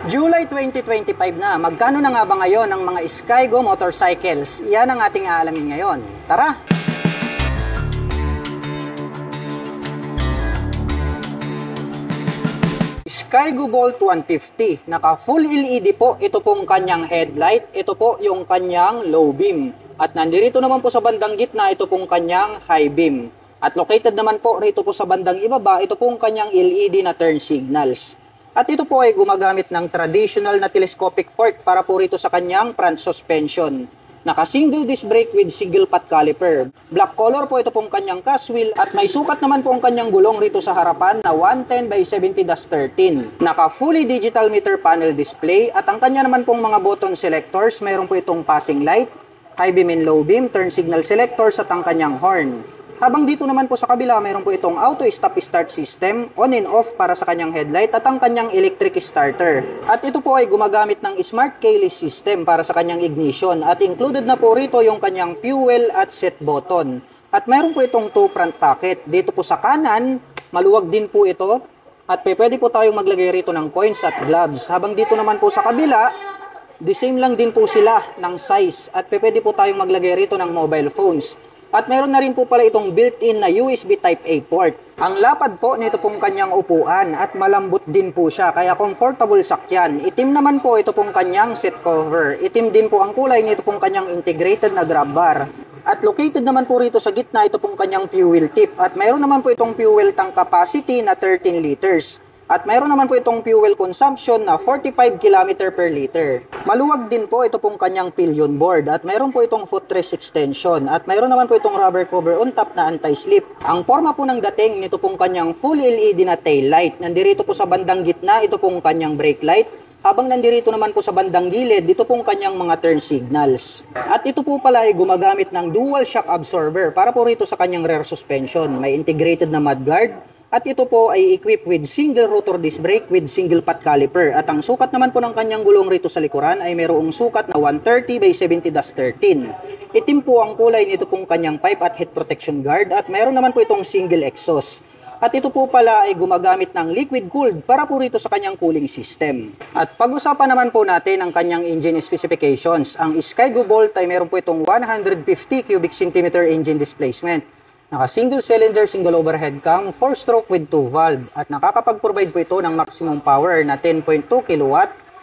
July 2025 na, magkano na nga ba ngayon ang mga Skygo motorcycles? Yan ang ating aalamin ngayon. Tara! Skygo Bolt 150, naka full LED po, ito pong kanyang headlight, ito po yung kanyang low beam. At nandito naman po sa bandang gitna, ito pong kanyang high beam. At located naman po rito po sa bandang ibaba, ito pong kanyang LED na turn signals. At ito po ay gumagamit ng traditional na telescopic fork para po rito sa kanyang front suspension. Naka single disc brake with single pot caliper. Black color po ito pong kanyang cast wheel at may sukat naman po ang kanyang gulong rito sa harapan na 110/70-13. Naka fully digital meter panel display at ang kanya naman pong mga button selectors, mayroon po itong passing light, high beam and low beam, turn signal selectors at ang kanyang horn. Habang dito naman po sa kabila, mayroon po itong auto stop start system, on and off para sa kanyang headlight at ang kanyang electric starter. At ito po ay gumagamit ng smart keyless system para sa kanyang ignition at included na po rito yung kanyang fuel at set button. At mayroon po itong 2 front pocket. Dito po sa kanan, maluwag din po ito at pwede po tayong maglagay rito ng coins at gloves. Habang dito naman po sa kabila, the same lang din po sila ng size at pwede po tayong maglagay rito ng mobile phones. At meron na rin po pala itong built-in na USB Type-A port. Ang lapad po nito pong kanyang upuan at malambot din po siya kaya comfortable sakyan. Itim naman po ito pong kanyang seat cover. Itim din po ang kulay nito pong kanyang integrated na grab bar. At located naman po rito sa gitna ito pong kanyang fuel tip. At mayroon naman po itong fuel tank capacity na 13 liters. At mayroon naman po itong fuel consumption na 45 km per liter. Maluwag din po ito pong kanyang pillion board at mayroon po itong footrest extension at mayroon naman po itong rubber cover on top na anti-slip. Ang forma po ng dating nito pong kanyang full LED na tail light. Nandirito po sa bandang gitna ito pong kanyang brake light. Habang nandirito naman po sa bandang gilid, dito pong kanyang mga turn signals. At ito po pala ay gumagamit ng dual shock absorber para po rito sa kanyang rear suspension. May integrated na mudguard. At ito po ay equipped with single rotor disc brake with single pot caliper. At ang sukat naman po ng kanyang gulong rito sa likuran ay mayroong sukat na 130/70-13. Itim po ang kulay nito pong kanyang pipe at head protection guard at mayroon naman po itong single exhaust. At ito po pala ay gumagamit ng liquid cooled para po rito sa kanyang cooling system. At pag-usapan naman po natin ang kanyang engine specifications. Ang Skygo Bolt ay mayroon po itong 150 cubic centimeter engine displacement. Naka single cylinder, single overhead cam, 4-stroke with 2 valve at nakakapag-provide po ito ng maximum power na 10.2 kW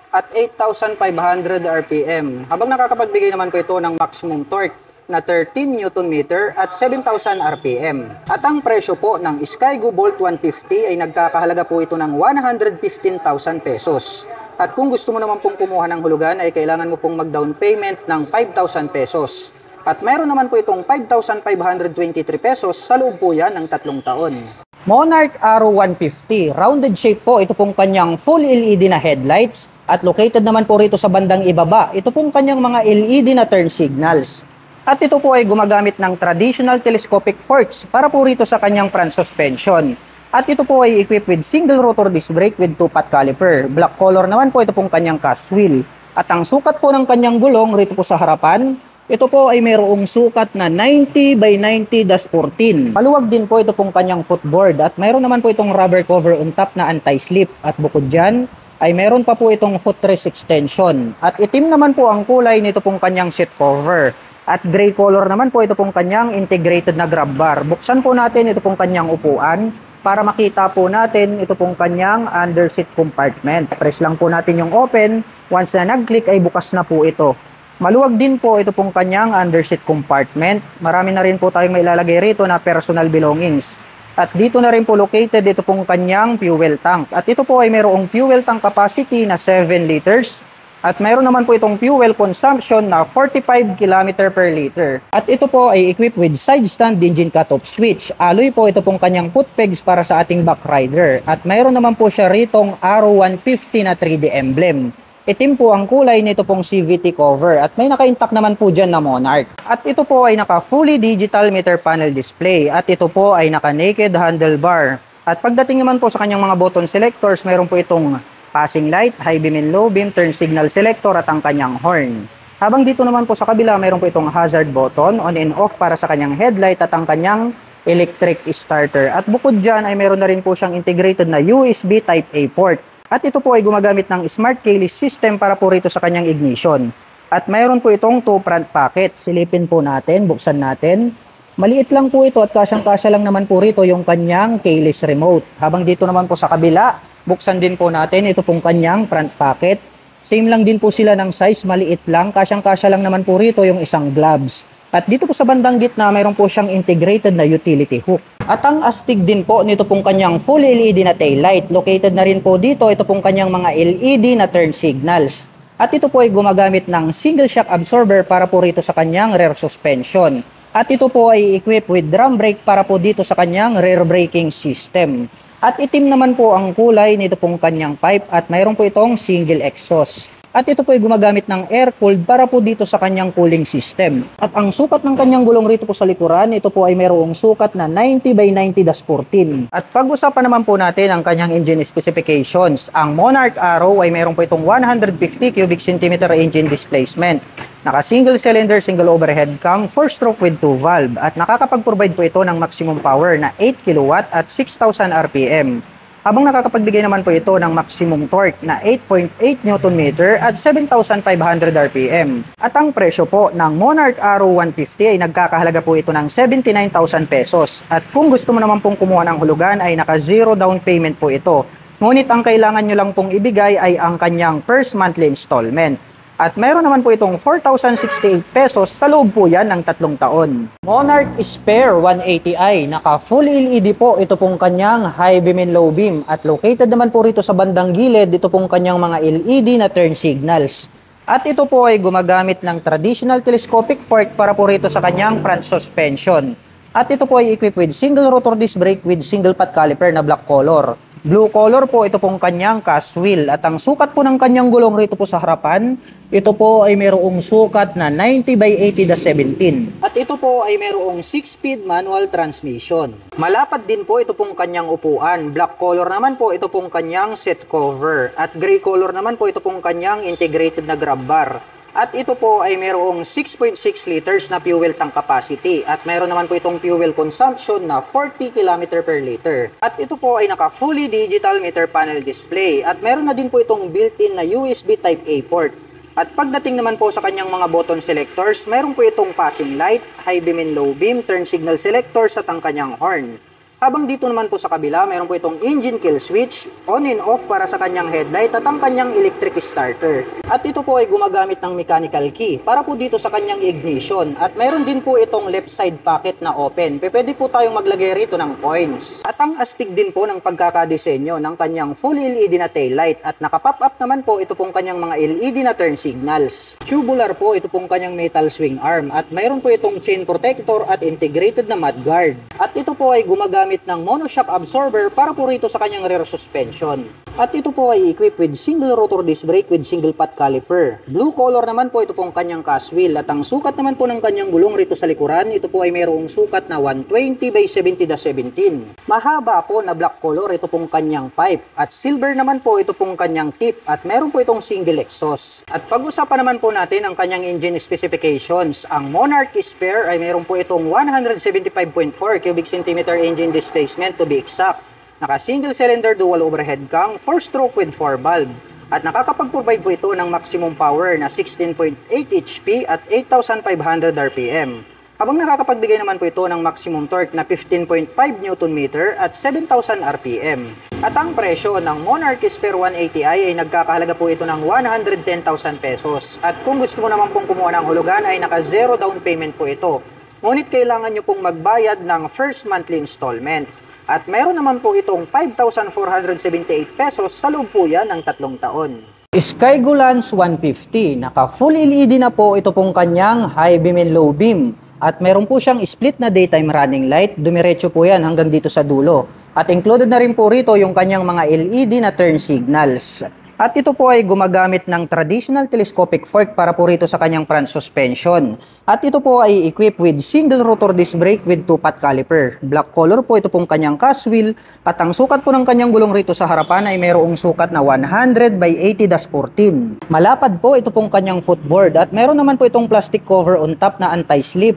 at 8,500 RPM. Habang nakakapagbigay naman po ito ng maximum torque na 13 Nm at 7,000 RPM. At ang presyo po ng Skygo Bolt 150 ay nagkakahalaga po ito ng 115,000 pesos. At kung gusto mo naman pong kumuha ng hulugan ay kailangan mo pong mag-down payment ng 5,000 pesos. At mayroon naman po itong 5,523 pesos sa loob po yan ng 3 taon. Monarch Arrow 150, rounded shape po ito pong kanyang full LED na headlights at located naman po rito sa bandang ibaba. Ito pong kanyang mga LED na turn signals. At ito po ay gumagamit ng traditional telescopic forks para po rito sa kanyang front suspension. At ito po ay equipped with single rotor disc brake with 2-pot caliper. Black color naman po ito pong kanyang cast wheel. At ang sukat po ng kanyang gulong rito po sa harapan, ito po ay mayroong sukat na 90/90-14. Maluwag din po ito pong kanyang footboard at mayroon naman po itong rubber cover on top na anti-slip. At bukod dyan ay mayroon pa po itong footrest extension. At itim naman po ang kulay nito pong kanyang seat cover. At gray color naman po ito pong kanyang integrated na grab bar. Buksan po natin ito pong kanyang upuan para makita po natin ito pong kanyang under seat compartment. Press lang po natin yung open. Once na nag-click ay bukas na po ito. Maluwag din po ito pong kanyang underseat compartment. Marami na rin po tayong mailalagay rito na personal belongings. At dito na rin po located ito pong kanyang fuel tank. At ito po ay mayroong fuel tank capacity na 7 liters. At mayroon naman po itong fuel consumption na 45 km per liter. At ito po ay equipped with side stand engine cutoff switch. Alloy po ito pong kanyang foot pegs para sa ating back rider. At mayroon naman po siya ritong Arrow 150 na 3D emblem. Itim po ang kulay nito pong CVT cover at may naka-intact naman po dyan na Monarch. At ito po ay naka fully digital meter panel display at ito po ay naka naked handlebar. At pagdating naman po sa kanyang mga button selectors, mayroon po itong passing light, high beam and low beam, turn signal selector at ang kanyang horn. Habang dito naman po sa kabila, mayroon po itong hazard button, on and off para sa kanyang headlight at ang kanyang electric starter. At bukod dyan ay mayroon na rin po siyang integrated na USB Type-A port. At ito po ay gumagamit ng smart keyless system para po rito sa kanyang ignition. At mayroon po itong 2 front pocket. Silipin po natin, buksan natin. Maliit lang po ito at kasyang-kasya lang naman po rito yung kanyang keyless remote. Habang dito naman po sa kabila, buksan din po natin ito pong kanyang front pocket. Same lang din po sila ng size, maliit lang. Kasyang-kasya lang naman po rito yung isang gloves. At dito po sa bandang gitna, mayroon po siyang integrated na utility hook. At ang astig din po nito pong kanyang full LED na tail light. Located na rin po dito ito pong kanyang mga LED na turn signals. At ito po ay gumagamit ng single shock absorber para po rito sa kanyang rear suspension. At ito po ay equipped with drum brake para po dito sa kanyang rear braking system. At itim naman po ang kulay nito pong kanyang pipe at mayroon po itong single exhaust. At ito po ay gumagamit ng air-cooled para po dito sa kanyang cooling system. At ang sukat ng kanyang gulong rito po sa likuran, ito po ay mayroong sukat na 90 by 90-14. At pag-usapan naman po natin ang kanyang engine specifications. Ang Monarch Arrow ay mayroon po itong 150 cubic centimeter engine displacement. Naka single cylinder, single overhead cam, 4-stroke with 2 valve. At nakakapag-provide po ito ng maximum power na 8 kW at 6,000 RPM. Habang nakakapagbigay naman po ito ng maximum torque na 8.8 Nm at 7,500 RPM. At ang presyo po ng Monarch Arrow 150 ay nagkakahalaga po ito ng 79,000 pesos. At kung gusto mo naman pong kumuha ng hulugan ay naka zero down payment po ito. Ngunit ang kailangan nyo lang pong ibigay ay ang kanyang first monthly installment. At mayroon naman po itong 4,068 pesos sa loob po yan ng 3 taon. Monarch Spare 180i, naka full LED po ito pong kanyang high beam and low beam. At located naman po rito sa bandang gilid ito pong kanyang mga LED na turn signals. At ito po ay gumagamit ng traditional telescopic fork para po rito sa kanyang front suspension. At ito po ay equipped with single rotor disc brake with single pot caliper na black color. Blue color po ito pong kanyang cast wheel. At ang sukat po ng kanyang gulong rito po sa harapan, ito po ay mayroong sukat na 90 by 80-17. At ito po ay mayroong 6-speed manual transmission. Malapad din po ito pong kanyang upuan. Black color naman po ito pong kanyang seat cover. At gray color naman po ito pong kanyang integrated na grab bar. At ito po ay mayroong 6.6 liters na fuel tank capacity. At mayroon naman po itong fuel consumption na 40 km per liter. At ito po ay naka fully digital meter panel display. At mayroon na din po itong built-in na USB Type-A port. At pagdating naman po sa kanyang mga button selectors, mayroon po itong passing light, high beam and low beam, turn signal selectors at ang kanyang horn. Habang dito naman po sa kabila, mayroon po itong engine kill switch, on and off para sa kanyang headlight at ang kanyang electric starter. At ito po ay gumagamit ng mechanical key para po dito sa kanyang ignition. At mayroon din po itong left side pocket na open. Pwede po tayong maglagay rito ng coins. At ang astig din po ng pagkakadesenyo ng kanyang full LED na taillight. At nakapop up naman po ito pong kanyang mga LED na turn signals. Tubular po ito pong kanyang metal swing arm. At mayroon po itong chain protector at integrated na mudguard. At ito po ay gumagamit ng monoshock absorber para po rito sa kanyang rear suspension. At ito po ay equipped with single rotor disc brake with single pot caliper. Blue color naman po ito pong kanyang cast wheel. At ang sukat naman po ng kanyang gulong rito sa likuran, ito po ay mayroong sukat na 120 by 70-17. Mahaba po na black color ito pong kanyang pipe. At silver naman po ito pong kanyang tip. At mayroon po itong single exhaust. At pag-usapan naman po natin ang kanyang engine specifications. Ang Monarch Spare ay mayroon po itong 175.4 cubic centimeter engine displacement to be exact. Naka single cylinder dual overhead cam, 4-stroke with 4 valve. At nakakapag-provide po ito ng maximum power na 16.8 HP at 8,500 RPM. Habang nakakapagbigay naman po ito ng maximum torque na 15.5 Nm at 7,000 RPM. At ang presyo ng Monarch Spare 180i ay nagkakahalaga po ito ng 110,000 pesos. At kung gusto mo naman pong kumuha ng hulugan ay naka zero down payment po ito. Ngunit kailangan nyo pong magbayad ng first monthly installment. At mayroon naman po itong 5,478 pesos sa loob po yan ng 3 taon. Skygolance 150, naka full LED na po ito pong kanyang high beam and low beam. At meron po siyang split na daytime running light, dumiretso po yan hanggang dito sa dulo. At included na rin po rito yung kanyang mga LED na turn signals. At ito po ay gumagamit ng traditional telescopic fork para po rito sa kanyang front suspension. At ito po ay equipped with single rotor disc brake with 2-pot caliper. Black color po ito pong kanyang cast wheel. At ang sukat po ng kanyang gulong rito sa harapan ay mayroong sukat na 100 by 80-14. Malapad po ito pong kanyang footboard. At meron naman po itong plastic cover on top na anti-slip.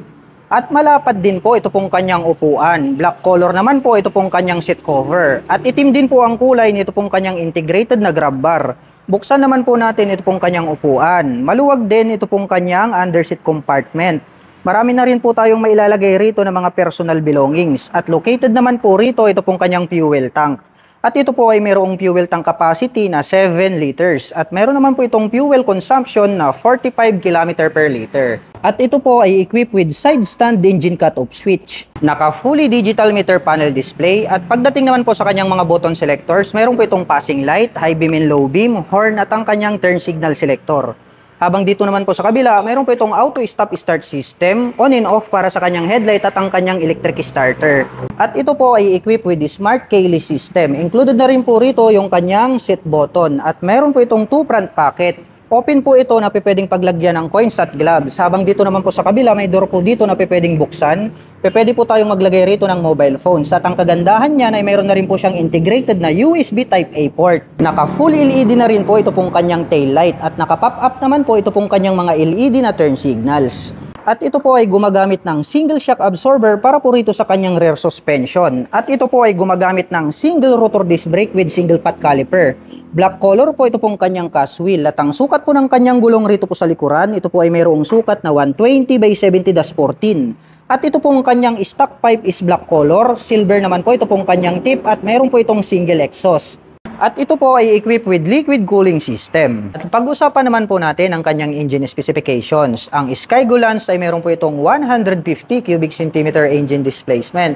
At malapad din po ito pong kanyang upuan. Black color naman po ito pong kanyang seat cover. At itim din po ang kulay nito pong kanyang integrated na grab bar. Buksan naman po natin ito pong kanyang upuan. Maluwag din ito pong kanyang underseat compartment. Marami na rin po tayong mailalagay rito ng mga personal belongings. At located naman po rito ito pong kanyang fuel tank. At ito po ay mayroong fuel tank capacity na 7 liters. At meron naman po itong fuel consumption na 45 km per liter. At ito po ay equipped with side stand engine cut-off switch. Naka fully digital meter panel display. At pagdating naman po sa kanyang mga button selectors, meron po itong passing light, high beam and low beam, horn at ang kanyang turn signal selector. Habang dito naman po sa kabila, mayroon po itong auto stop start system, on and off para sa kanyang headlight at ang kanyang electric starter. At ito po ay equipped with the smart keyless system. Included na rin po rito yung kanyang seat button at mayroon po itong 2 front pocket. Open po ito na pwedeng paglagyan ng coins at gloves. Habang dito naman po sa kabila, may door po dito na pwedeng buksan. Pwede po tayong maglagay rito ng mobile phones. At ang kagandahan niya ay mayroon na rin po siyang integrated na USB Type-A port. Naka full LED na rin po ito pong kanyang tail light. At naka pop-up naman po ito pong kanyang mga LED na turn signals. At ito po ay gumagamit ng single shock absorber para po rito sa kanyang rear suspension. At ito po ay gumagamit ng single rotor disc brake with single pot caliper. Black color po ito pong kanyang cast wheel. At ang sukat po ng kanyang gulong rito po sa likuran, ito po ay mayroong sukat na 120 by 70-14. At ito pong kanyang stock pipe is black color. Silver naman po ito pong kanyang tip at mayroon po itong single exhaust. At ito po ay equipped with liquid cooling system. At pag-usapan naman po natin ang kanyang engine specifications. Ang Skygo-Lance ay meron po itong 150 cubic centimeter engine displacement.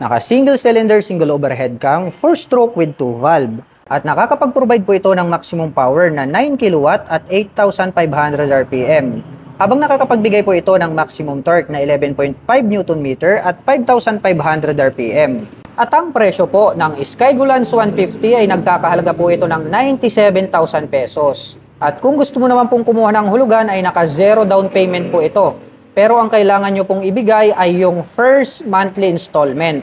Naka single cylinder, single overhead cam, 4-stroke with 2 valve. At nakakapag-provide po ito ng maximum power na 9 kW at 8,500 RPM. Habang nakakapagbigay po ito ng maximum torque na 11.5 Nm at 5,500 RPM. At ang presyo po ng Skygo-Lance 150 ay nagkakahalaga po ito ng 97,000 pesos. At kung gusto mo naman pong kumuha ng hulugan ay naka zero down payment po ito. Pero ang kailangan nyo pong ibigay ay yung first monthly installment.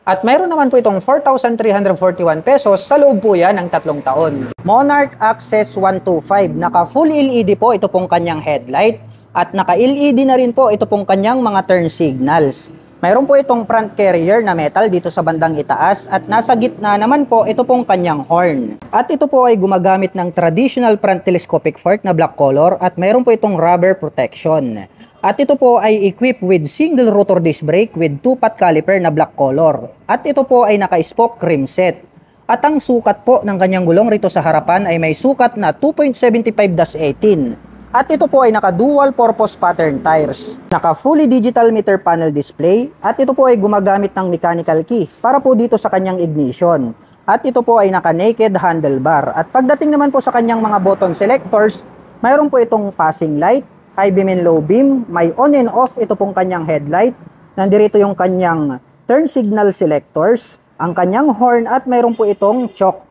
At mayroon naman po itong 4,341 pesos sa loob po yan ng 3 taon. Monarch Access 125, naka full LED po ito pong kanyang headlight. At naka LED na rin po ito pong kanyang mga turn signals. Mayroon po itong front carrier na metal dito sa bandang itaas at nasa gitna naman po ito pong kanyang horn. At ito po ay gumagamit ng traditional front telescopic fork na black color at mayroon po itong rubber protection. At ito po ay equipped with single rotor disc brake with 2-pot caliper na black color. At ito po ay naka-spoke rim set. At ang sukat po ng kanyang gulong rito sa harapan ay may sukat na 2.75-18. At ito po ay naka-dual purpose pattern tires. Naka fully digital meter panel display. At ito po ay gumagamit ng mechanical key para po dito sa kanyang ignition. At ito po ay naka-naked handlebar. At pagdating naman po sa kanyang mga button selectors, mayroon po itong passing light, high beam and low beam, may on and off ito pong kanyang headlight. Nandito yung kanyang turn signal selectors, ang kanyang horn at mayroon po itong choke.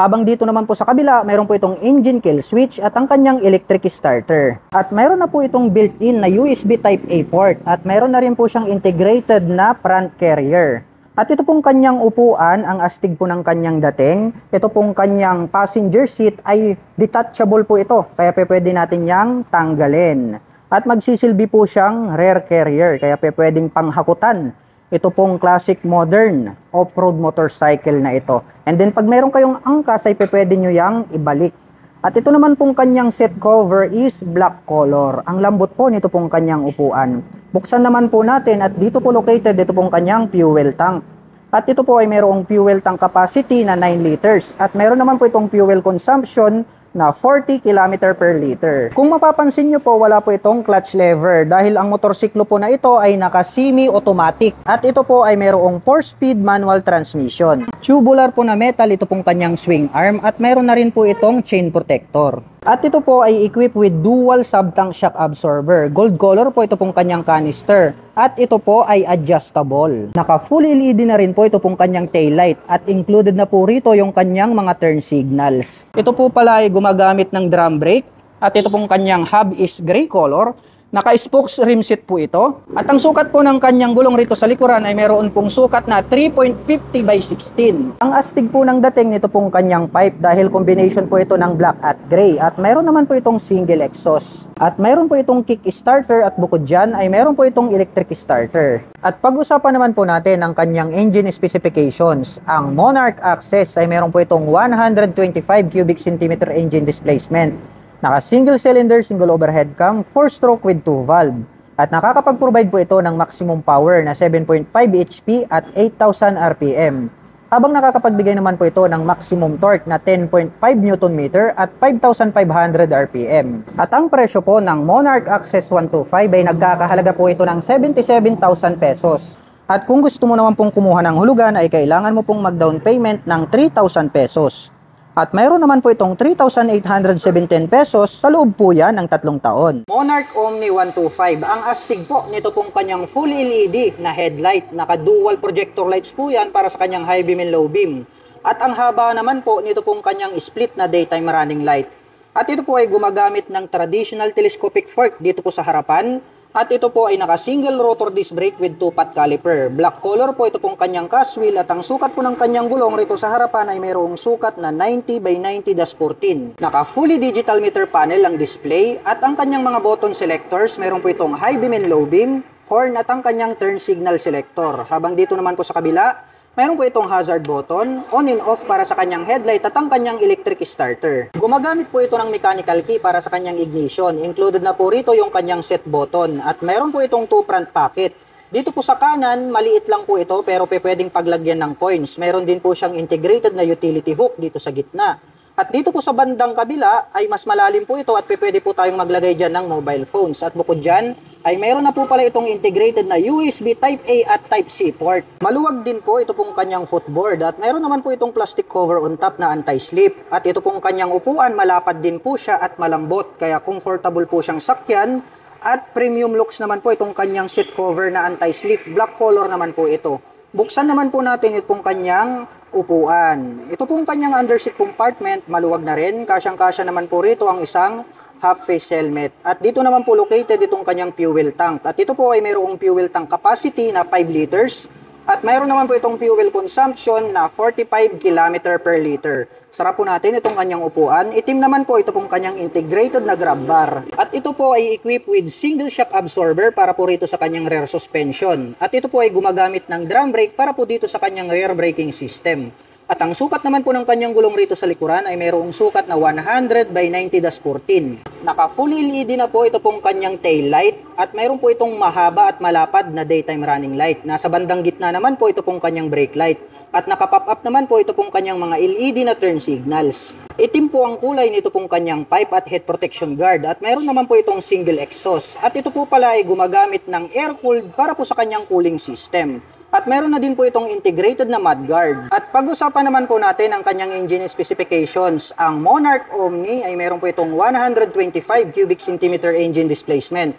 Habang dito naman po sa kabila, mayroon po itong engine kill switch at ang kanyang electric starter. At mayroon na po itong built-in na USB Type-A port at mayroon na rin po siyang integrated na front carrier. At ito pong kanyang upuan, ang astig po ng kanyang dating. Ito pong kanyang passenger seat ay detachable po ito, kaya pwede natin yang tanggalin. At magsisilbi po siyang rear carrier, kaya pwedeng panghakutan. Ito pong classic modern off-road motorcycle na ito. And then pag meron kayong angkas ay pwede nyo yang ibalik. At ito naman pong kanyang seat cover is black color. Ang lambot po nito pong kanyang upuan. Buksan naman po natin at dito po located ito pong kanyang fuel tank. At ito po ay mayroong fuel tank capacity na 9 liters. At meron naman po itong fuel consumption na 40 km per liter. Kung mapapansin nyo po, wala po itong clutch lever dahil ang motorsiklo po na ito ay naka semi-automatic at ito po ay mayroong 4-speed manual transmission. Tubular po na metal ito pong kanyang swing arm at mayroon na rin po itong chain protector. At ito po ay equipped with dual sub-tank shock absorber. Gold color po ito pong kanyang canister. At ito po ay adjustable. Naka full LED na rin po ito pong kanyang taillight. At included na po rito yung kanyang mga turn signals. Ito po pala ay gumagamit ng drum brake. At ito pong kanyang hub is gray color. Naka-spokes rim set po ito. At ang sukat po ng kanyang gulong rito sa likuran ay meron pong sukat na 3.50 by 16. Ang astig po ng dating nito pong kanyang pipe dahil combination po ito ng black at gray. At meron naman po itong single exhaust. At meron po itong kick starter at bukod dyan ay meron po itong electric starter. At pag-usapan naman po natin ang kanyang engine specifications. Ang Monarch Access ay meron po itong 125 cubic centimeter engine displacement. Naka single cylinder, single overhead cam, 4-stroke with 2 valve. At nakakapag-provide po ito ng maximum power na 7.5 HP at 8,000 RPM. Habang nakakapagbigay naman po ito ng maximum torque na 10.5 Nm at 5,500 RPM. At ang presyo po ng Monarch Access 125 ay nagkakahalaga po ito ng 77,000 pesos. At kung gusto mo naman pong kumuha ng hulugan ay kailangan mo pong mag-down payment ng 3,000 pesos. At mayroon naman po itong 3,817 pesos sa loob po yan ng 3 taon. Monarch Omni 125. Ang astig po nito pong kanyang full LED na headlight. Naka-dual projector lights po yan para sa kanyang high beam and low beam. At ang haba naman po nito pong kanyang split na daytime running light. At ito po ay gumagamit ng traditional telescopic fork dito po sa harapan. At ito po ay naka-single rotor disc brake with 2-pot caliper. Black color po ito pong kanyang cast wheel at ang sukat po ng kanyang gulong rito sa harapan ay mayroong sukat na 90 by 90-14. Naka-fully digital meter panel ang display at ang kanyang mga button selectors, mayroon po itong high beam and low beam, horn at ang kanyang turn signal selector. Habang dito naman po sa kabila, mayroon po itong hazard button, on and off para sa kanyang headlight at ang kanyang electric starter. Gumagamit po ito ng mechanical key para sa kanyang ignition. Included na po rito yung kanyang set button at mayroon po itong 2 front pocket. Dito po sa kanan, maliit lang po ito pero pwedeng paglagyan ng coins. Mayroon din po siyang integrated na utility hook dito sa gitna. At dito po sa bandang kabila ay mas malalim po ito at pwede po tayong maglagay dyan ng mobile phones. At bukod dyan ay mayroon na po pala itong integrated na USB Type A at Type C port. Maluwag din po ito pong kanyang footboard at mayroon naman po itong plastic cover on top na anti-slip. At ito pong kanyang upuan, malapad din po siya at malambot kaya comfortable po siyang sakyan. At premium looks naman po itong kanyang seat cover na anti-slip. Black color naman po ito. Buksan naman po natin itong kanyang upuan. Ito pong kanyang underseat compartment, maluwag na rin. Kasyang-kasya naman po rito ang isang half-face helmet. At dito naman po located itong kanyang fuel tank. At ito po ay mayroong fuel tank capacity na 5 liters. At mayroon naman po itong fuel consumption na 45 km per liter. Sarap po natin itong kanyang upuan. Itim naman po ito pong kanyang integrated na grab bar. At ito po ay equipped with single shock absorber para po rito sa kanyang rear suspension. At ito po ay gumagamit ng drum brake para po dito sa kanyang rear braking system. At ang sukat naman po ng kanyang gulong rito sa likuran ay mayroong sukat na 100 by 90-14. Naka full LED na po ito pong kanyang tail light at mayroon po itong mahaba at malapad na daytime running light. Nasa bandang gitna naman po ito pong kanyang brake light. At naka-pop up naman po ito pong kanyang mga LED na turn signals. Itim po ang kulay nito pong kanyang pipe at head protection guard at mayroon naman po itong single exhaust. At ito po pala ay gumagamit ng air-cooled para po sa kanyang cooling system. At meron na din po itong integrated na mudguard. At pag-usapan naman po natin ang kanyang engine specifications. Ang Monarch Omni ay meron po itong 125 cubic centimeter engine displacement.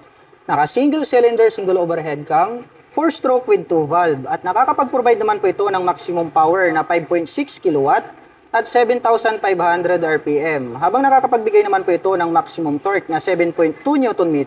Naka single cylinder, single overhead cam, 4-stroke with 2 valve. At nakakapag-provide naman po ito ng maximum power na 5.6 kW at 7,500 RPM. Habang nakakapagbigay naman po ito ng maximum torque na 7.2 Nm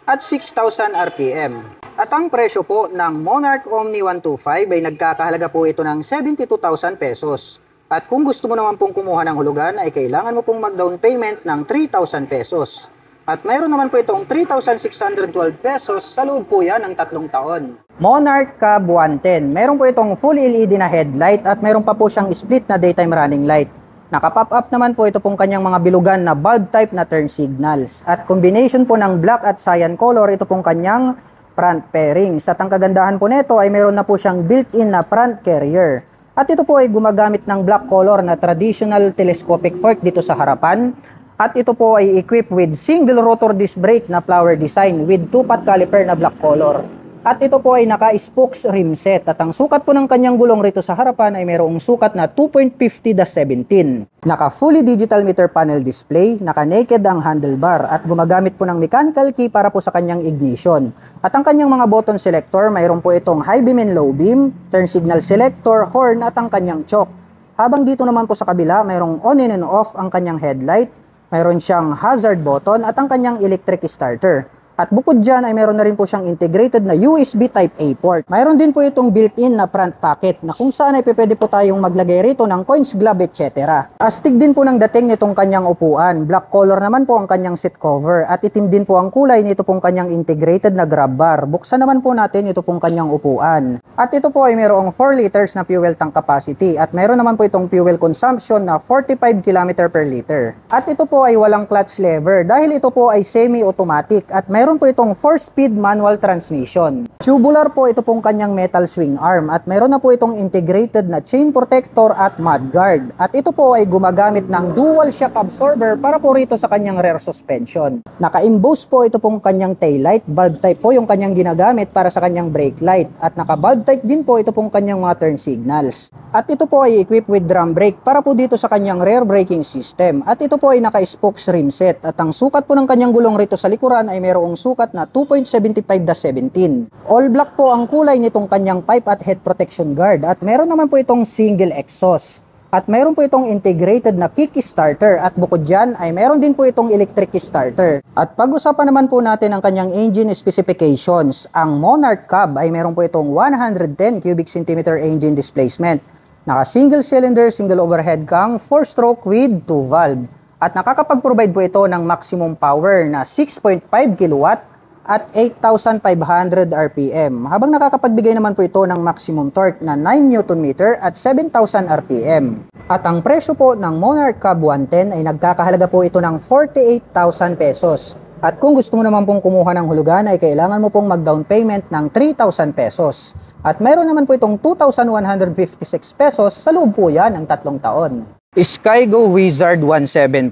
at 6,000 RPM. At ang presyo po ng Monarch Omni 125 ay nagkakahalaga po ito ng 72,000 pesos. At kung gusto mo naman pong kumuha ng hulugan ay kailangan mo pong mag-down payment ng 3,000 pesos. At mayroon naman po itong 3,612 pesos sa loob po yan ng 3 taon. Monarch Cab 110. Meron po itong full LED na headlight at meron pa po siyang split na daytime running light. Naka-pop up naman po ito pong kanyang mga bilugan na bulb type na turn signals. At combination po ng black at cyan color ito pong kanyang front fairings. At ang kagandahan po nito ay meron na po siyang built-in na front carrier. At ito po ay gumagamit ng black color na traditional telescopic fork dito sa harapan. At ito po ay equipped with single rotor disc brake na flower design with 2-pot caliper na black color. At ito po ay naka-spokes rim set. At ang sukat po ng kanyang gulong rito sa harapan ay mayroong sukat na 2.50-17. Naka fully digital meter panel display, naka-naked ang handlebar at gumagamit po ng mechanical key para po sa kanyang ignition. At ang kanyang mga button selector, mayroon po itong high beam and low beam, turn signal selector, horn at ang kanyang choke. Habang dito naman po sa kabila, mayroong on and off ang kanyang headlight, mayroon siyang hazard button at ang kanyang electric starter. At bukod dyan ay meron na rin po siyang integrated na USB Type-A port. Mayroon din po itong built-in na front pocket na kung saan ay pwede po tayong maglagay rito ng coins, glove, etc. Astig din po ng dating nitong kanyang upuan. Black color naman po ang kanyang seat cover at itim din po ang kulay nito pong kanyang integrated na grab bar. Buksan naman po natin ito pong kanyang upuan. At ito po ay mayroong 4 liters na fuel tank capacity at mayroon naman po itong fuel consumption na 45 km per liter. At ito po ay walang clutch lever dahil ito po ay semi-automatic at mayroon po itong 4-speed manual transmission. Tubular po ito pong kanyang metal swing arm at mayroon na po itong integrated na chain protector at mudguard. At ito po ay gumagamit ng dual shock absorber para po rito sa kanyang rear suspension. Naka-emboss po ito pong kanyang taillight, bulb type po yung kanyang ginagamit para sa kanyang brake light at naka-bulb type din po ito pong kanyang mga turn signals. At ito po ay equipped with drum brake para po dito sa kanyang rear braking system. At ito po ay naka-spokes rim set at ang sukat po ng kanyang gulong rito sa likuran ay mayroong sukat na 2.75/17. All black po ang kulay nitong kanyang pipe at head protection guard at meron naman po itong single exhaust. At meron po itong integrated na kick starter at bukod dyan ay meron din po itong electric starter. At pag-usapan naman po natin ang kanyang engine specifications. Ang Monarch cab ay meron po itong 110 cubic centimeter engine displacement. Naka single cylinder, single overhead cam, 4-stroke with 2 valve. At nakakapag-provide po ito ng maximum power na 6.5 kilowatt at 8,500 RPM. Habang nakakapagbigay naman po ito ng maximum torque na 9 Nm at 7,000 RPM. At ang presyo po ng Monarch Cab 110 ay nagkakahalaga po ito ng 48,000 pesos. At kung gusto mo naman pong kumuha ng hulugan ay kailangan mo pong mag-down payment ng 3,000 pesos. At mayroon naman po itong 2,156 pesos sa loob po yan ng 3 taon. Skygo Wizard 175.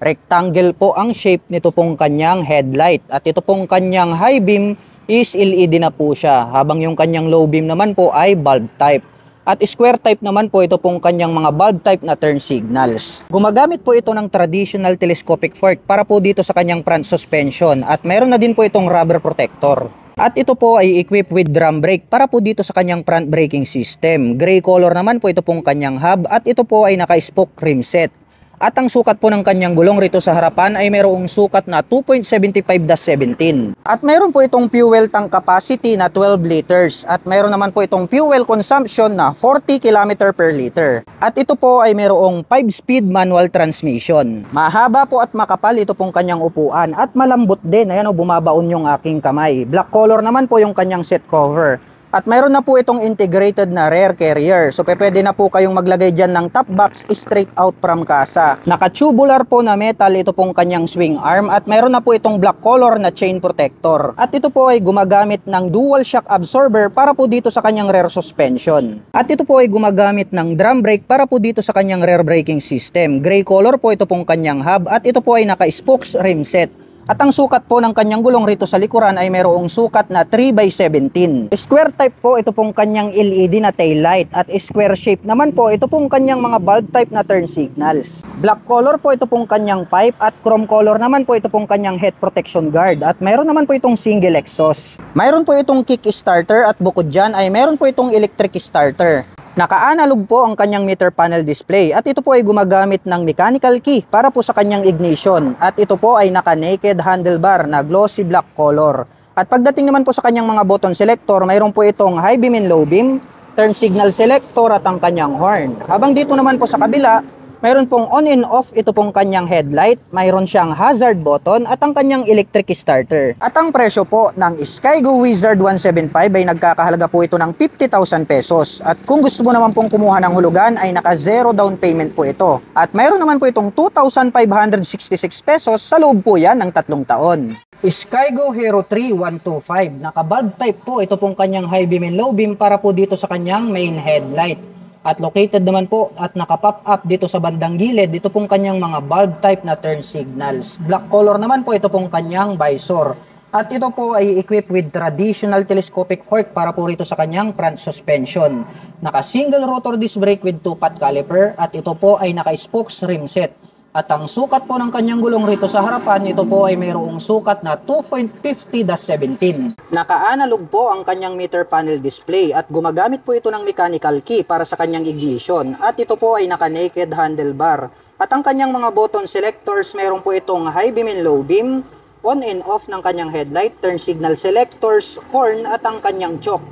Rectangle po ang shape nito pong kanyang headlight at ito pong kanyang high beam is LED na po siya habang yung kanyang low beam naman po ay bulb type. At square type naman po ito pong kanyang mga bulb type na turn signals. Gumagamit po ito ng traditional telescopic fork para po dito sa kanyang front suspension at meron na din po itong rubber protector. At ito po ay equipped with drum brake para po dito sa kanyang front braking system. Gray color naman po ito pong kanyang hub at ito po ay naka-spoke rim set. At ang sukat po ng kanyang gulong rito sa harapan ay mayroong sukat na 2.75/17. At mayroon po itong fuel tank capacity na 12 liters. At mayroon naman po itong fuel consumption na 40 km per liter. At ito po ay mayroong 5-speed manual transmission. Mahaba po at makapal ito pong kanyang upuan at malambot din. Ayan o, bumabaon yung aking kamay. Black color naman po yung kanyang seat cover. At mayroon na po itong integrated na rear carrier. So pwede na po kayong maglagay dyan ng top box straight out from casa. Naka-tubular po na metal ito pong kanyang swing arm. At mayroon na po itong black color na chain protector. At ito po ay gumagamit ng dual shock absorber para po dito sa kanyang rear suspension. At ito po ay gumagamit ng drum brake para po dito sa kanyang rear braking system. Gray color po ito pong kanyang hub. At ito po ay naka-spokes rim set. At ang sukat po ng kanyang gulong rito sa likuran ay mayroong sukat na 3/17. Square type po ito pong kanyang LED na tail light at square shape naman po ito pong kanyang mga bulb type na turn signals. Black color po ito pong kanyang pipe at chrome color naman po ito pong kanyang head protection guard at mayroon naman po itong single exhaust. Mayroon po itong kick starter at bukod dyan ay mayroon po itong electric starter. Naka-analog po ang kanyang meter panel display at ito po ay gumagamit ng mechanical key para po sa kanyang ignition at ito po ay naka-naked handlebar na glossy black color. At pagdating naman po sa kanyang mga button selector, mayroon po itong high beam and low beam, turn signal selector at ang kanyang horn. Habang dito naman po sa kabila, mayroon pong on and off ito pong kanyang headlight, mayroon siyang hazard button at ang kanyang electric starter. At ang presyo po ng Skygo Wizard 175 ay nagkakahalaga po ito ng 50,000 pesos. At kung gusto mo naman pong kumuha ng hulugan ay naka zero down payment po ito. At mayroon naman po itong 2,566 pesos sa loob po yan ng 3 taon. Skygo Hero 3 125, naka-bulb type po ito pong kanyang high beam and low beam para po dito sa kanyang main headlight. At located naman po at naka-pop up dito sa bandang gilid, dito pong kanyang mga bulb type na turn signals. Black color naman po ito pong kanyang visor. At ito po ay equipped with traditional telescopic fork para po rito sa kanyang front suspension. Naka-single rotor disc brake with 2-pot caliper at ito po ay naka-spokes rim set. At ang sukat po ng kanyang gulong rito sa harapan, ito po ay mayroong sukat na 2.50/17. Naka-analog po ang kanyang meter panel display at gumagamit po ito ng mechanical key para sa kanyang ignition. At ito po ay naka-naked handlebar. At ang kanyang mga button selectors, mayroon po itong high beam and low beam, on and off ng kanyang headlight, turn signal selectors, horn at ang kanyang choke.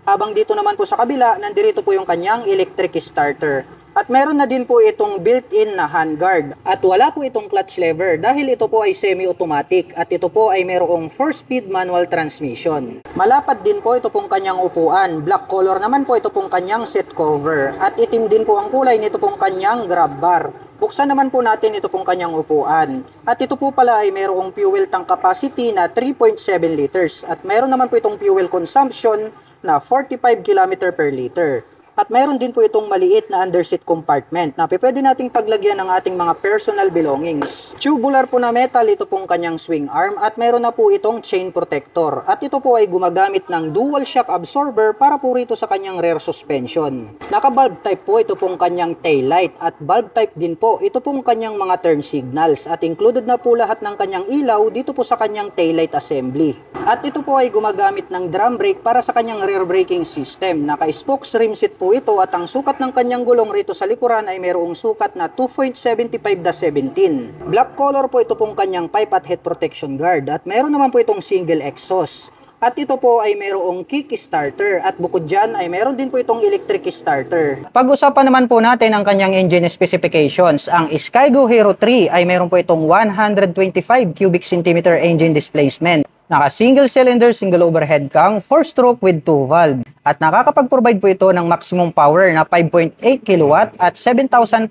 Habang dito naman po sa kabila, nandirito po yung kanyang electric starter. At meron na din po itong built-in na handguard. At wala po itong clutch lever dahil ito po ay semi-automatic at ito po ay mayroong 4-speed manual transmission. Malapad din po ito pong kanyang upuan. Black color naman po ito pong kanyang seat cover. At itim din po ang kulay nito pong kanyang grab bar. Buksan naman po natin ito pong kanyang upuan. At ito po pala ay mayroong fuel tank capacity na 3.7 liters. At meron naman po itong fuel consumption na 45 km per liter. At mayroon din po itong maliit na underseat compartment na pwede nating paglagyan ng ating mga personal belongings. Tubular po na metal ito pong kanyang swing arm at mayroon na po itong chain protector. At ito po ay gumagamit ng dual shock absorber para po rito sa kanyang rear suspension. Naka-bulb type po ito pong kanyang taillight at bulb type din po ito pong kanyang mga turn signals at included na po lahat ng kanyang ilaw dito po sa kanyang taillight assembly. At ito po ay gumagamit ng drum brake para sa kanyang rear braking system. Naka-spokes rim set po ito at ang sukat ng kanyang gulong rito sa likuran ay mayroong sukat na 2.75/17. Black color po ito pong kanyang pipe at head protection guard at mayroon naman po itong single exhaust. At ito po ay mayroong kick starter at bukod dyan ay mayroon din po itong electric starter. Pag-usapan naman po natin ang kanyang engine specifications. Ang Skygo Hero 3 ay mayroon po itong 125 cubic centimeter engine displacement. Naka single cylinder, single overhead cam, 4-stroke with 2 valve. At nakakapag-provide po ito ng maximum power na 5.8 kW at 7,500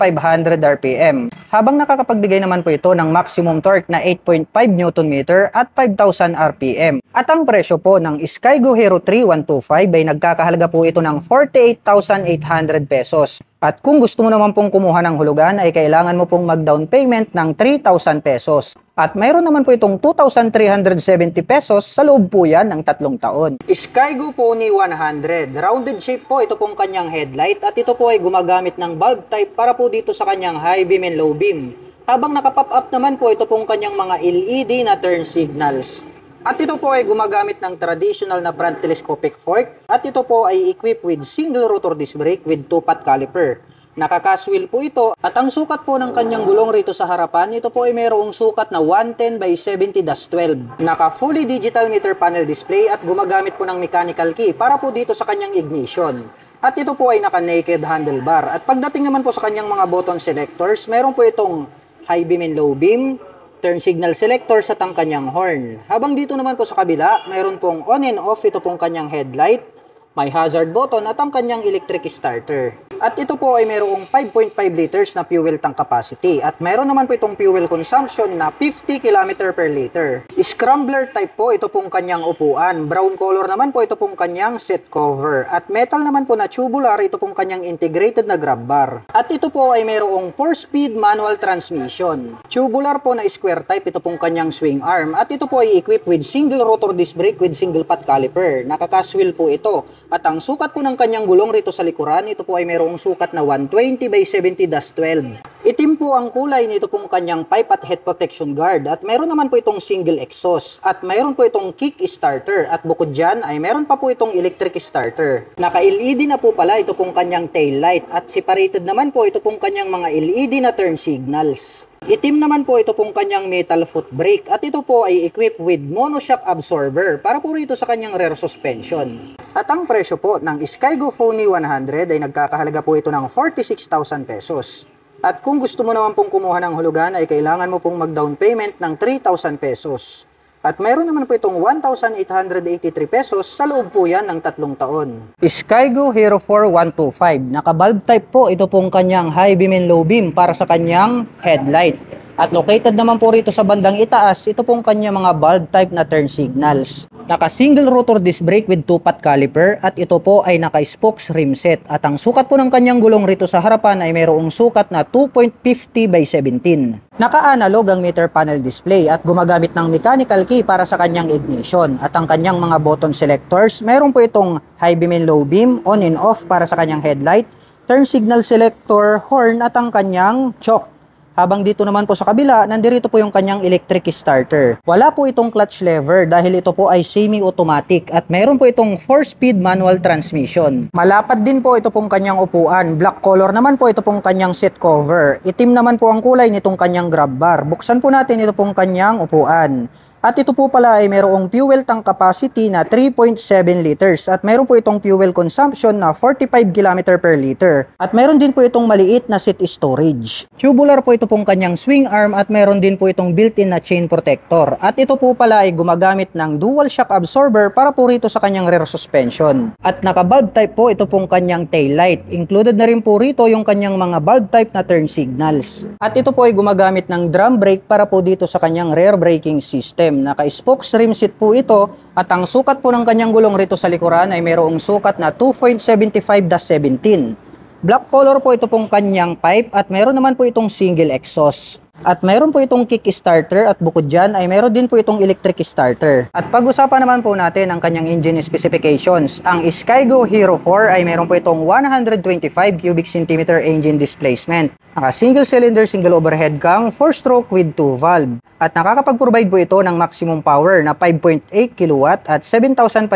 RPM. Habang nakakapagbigay naman po ito ng maximum torque na 8.5 Nm at 5,000 RPM. At ang presyo po ng Skygo Hero 3 125 ay nagkakahalaga po ito ng 48,800 pesos. At kung gusto mo naman pong kumuha ng hulugan ay kailangan mo pong mag-down payment ng 3,000 pesos. At mayroon naman po itong 2,370 pesos sa loob po yan ng 3 taon. Skygo Pony 100. Rounded shape po ito pong kanyang headlight at ito po ay gumagamit ng bulb type para po dito sa kanyang high beam and low beam. Habang nakapop up naman po ito pong kanyang mga LED na turn signals. At ito po ay gumagamit ng traditional na front telescopic fork at ito po ay equipped with single rotor disc brake with 2-pot caliper. Nakaka-wheel po ito at ang sukat po ng kanyang gulong rito sa harapan, ito po ay mayroong sukat na 110/70-12. Naka fully digital meter panel display at gumagamit po ng mechanical key para po dito sa kanyang ignition. At ito po ay naka naked handlebar. At pagdating naman po sa kanyang mga button selectors, mayroon po itong high beam and low beam, turn signal selectors at ang kanyang horn. Habang dito naman po sa kabila, mayroon pong on and off ito pong kanyang headlight, may hazard button at ang kanyang electric starter. At ito po ay mayroong 5.5 liters na fuel tank capacity at mayroon naman po itong fuel consumption na 50 km per liter. Scrambler type po ito pong kanyang upuan. Brown color naman po ito pong kanyang seat cover. At metal naman po na tubular ito pong kanyang integrated na grab bar. At ito po ay mayroong 4-speed manual transmission. Tubular po na square type ito pong kanyang swing arm. At ito po ay equipped with single rotor disc brake with single pot caliper. Nakaka-wheel po ito. At ang sukat po ng kanyang gulong rito sa likuran, ito po ay mayroong sukat na 120/70-12. Itim po ang kulay nito pong kanyang pipe at head protection guard at mayroon naman po itong single exhaust at mayroon po itong kick starter at bukod dyan ay mayroon pa po itong electric starter. Naka-LED na po pala ito pong kanyang tail light at separated naman po ito pong kanyang mga LED na turn signals. Itim naman po ito pong kanyang metal foot brake at ito po ay equipped with monoshock absorber para po rito sa kanyang rear suspension. At ang presyo po ng Skygo Pony 100 ay nagkakahalaga po ito ng 46,000 pesos. At kung gusto mo naman pong kumuha ng hulugan ay kailangan mo pong mag-down payment ng 3,000 pesos. At mayroon naman po itong 1,883 pesos sa loob po yan ng 3 taon. Skygo Hero 4 125. Naka-bulb type po ito pong kanyang high beam and low beam para sa kanyang headlight. At located naman po rito sa bandang itaas, ito pong kanyang mga bulb type na turn signals. Naka-single rotor disc brake with 2-pot caliper at ito po ay naka-spokes rim set. At ang sukat po ng kanyang gulong rito sa harapan ay mayroong sukat na 2.50/17. Naka-analog ang meter panel display at gumagamit ng mechanical key para sa kanyang ignition. At ang kanyang mga button selectors, mayroon po itong high beam and low beam, on and off para sa kanyang headlight, turn signal selector, horn at ang kanyang choke. Habang dito naman po sa kabila, nandirito po yung kanyang electric starter. Wala po itong clutch lever dahil ito po ay semi-automatic at mayroon po itong 4-speed manual transmission. Malapad din po ito pong kanyang upuan. Black color naman po ito pong kanyang seat cover. Itim naman po ang kulay nitong kanyang grab bar. Buksan po natin ito pong kanyang upuan. At ito po pala ay mayroong fuel tank capacity na 3.7 liters at mayroon po itong fuel consumption na 45 km per liter. At mayroon din po itong maliit na seat storage. Tubular po ito pong kanyang swing arm at mayroon din po itong built-in na chain protector. At ito po pala ay gumagamit ng dual shock absorber para po rito sa kanyang rear suspension. At naka-bulb type po ito pong kanyang tail light. Included na rin po rito yung kanyang mga bulb type na turn signals. At ito po ay gumagamit ng drum brake para po dito sa kanyang rear braking system. Naka-spokes rim seat po ito at ang sukat po ng kanyang gulong rito sa likuran ay mayroong sukat na 2.75-17. Black color po ito pong kanyang pipe at mayroon naman po itong single exhaust. At mayroon po itong kick starter at bukod dyan ay mayroon din po itong electric starter. At pag-usapan naman po natin ang kanyang engine specifications. Ang Skygo Hero 4 ay mayroon po itong 125 cubic centimeter engine displacement. Naka single cylinder, single overhead cam, 4-stroke with 2 valve. At nakakapag-provide po ito ng maximum power na 5.8 kW at 7,500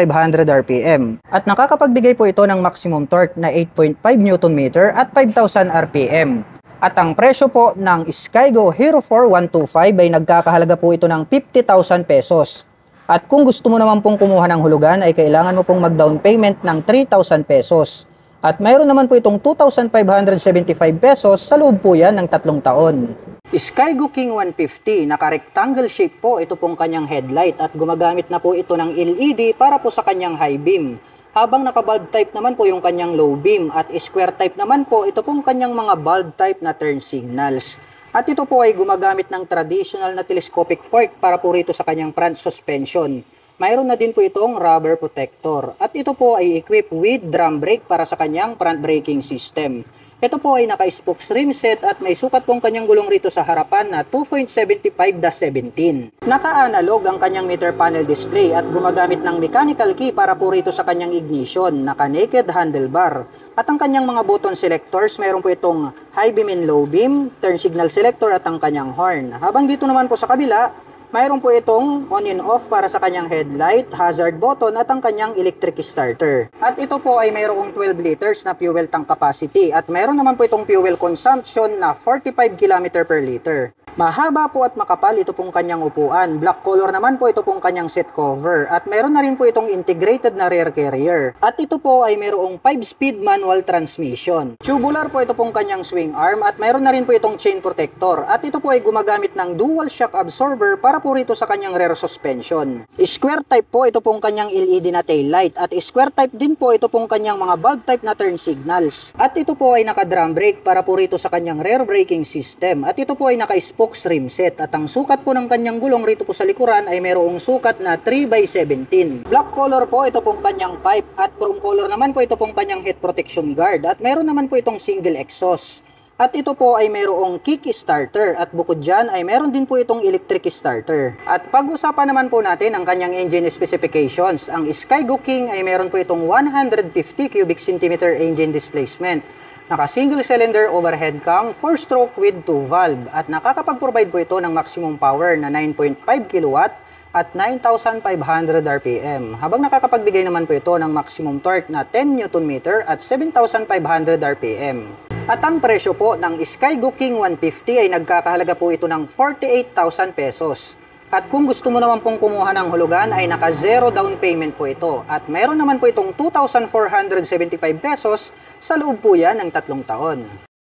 RPM. At nakakapagbigay po ito ng maximum torque na 8.5 Nm at 5,000 RPM. At ang presyo po ng Skygo Hero 4 125 ay nagkakahalaga po ito ng 50,000 pesos. At kung gusto mo naman pong kumuha ng hulugan ay kailangan mo pong mag-down payment ng 3,000 pesos. At mayroon naman po itong 2,575 pesos sa loob po yan ng 3 taon. Skygo King 150, naka-rectangle shape po ito pong kanyang headlight at gumagamit na po ito ng LED para po sa kanyang high beam. Habang naka-bulb type naman po yung kanyang low beam at square type naman po ito pong kanyang mga bulb type na turn signals. At ito po ay gumagamit ng traditional na telescopic fork para po rito sa kanyang front suspension. Mayroon na din po itong rubber protector at ito po ay equipped with drum brake para sa kanyang front braking system. Ito po ay naka-spokes rim set at may sukat pong kanyang gulong rito sa harapan na 2.75-17. Naka-analog ang kanyang meter panel display at gumagamit ng mechanical key para po rito sa kanyang ignition, naka-naked handlebar. At ang kanyang mga button selectors, mayroon po itong high beam and low beam, turn signal selector at ang kanyang horn. Habang dito naman po sa kabila, mayroon po itong on and off para sa kanyang headlight, hazard button at ang kanyang electric starter. At ito po ay mayroong 12 liters na fuel tank capacity at mayroon naman po itong fuel consumption na 45 km per liter. Mahaba po at makapal ito pong kanyang upuan. Black color naman po ito pong kanyang seat cover. At meron na rin po itong integrated na rear carrier. At ito po ay mayroong 5-speed manual transmission. Tubular po ito pong kanyang swing arm at meron na rin po itong chain protector. At ito po ay gumagamit ng dual shock absorber para po rito sa kanyang rear suspension. Square type po ito pong kanyang LED na tail light. At square type din po ito pong kanyang mga bulb type na turn signals. At ito po ay naka-drum brake para po rito sa kanyang rear braking system. At ito po ay naka-spokes rim set at ang sukat po ng kanyang gulong rito po sa likuran ay mayroong sukat na 3x17. Black color po ito pong kanyang pipe at chrome color naman po ito pong kanyang head protection guard at mayroon naman po itong single exhaust. At ito po ay mayroong kick starter at bukod dyan ay mayroon din po itong electric starter. At pag-usapan naman po natin ang kanyang engine specifications. Ang Skygo King ay mayroon po itong 150 cubic centimeter engine displacement. Naka single cylinder overhead cam, 4-stroke with 2 valve at nakakapag-provide po ito ng maximum power na 9.5 kW at 9,500 RPM. Habang nakakapagbigay naman po ito ng maximum torque na 10 Nm at 7,500 RPM. At ang presyo po ng Skygo King 150 ay nagkakahalaga po ito ng 48,000 pesos. At kung gusto mo naman pong kumuha ng hulugan ay naka zero down payment po ito. At meron naman po itong 2,475 pesos sa loob po yan ng 3 taon.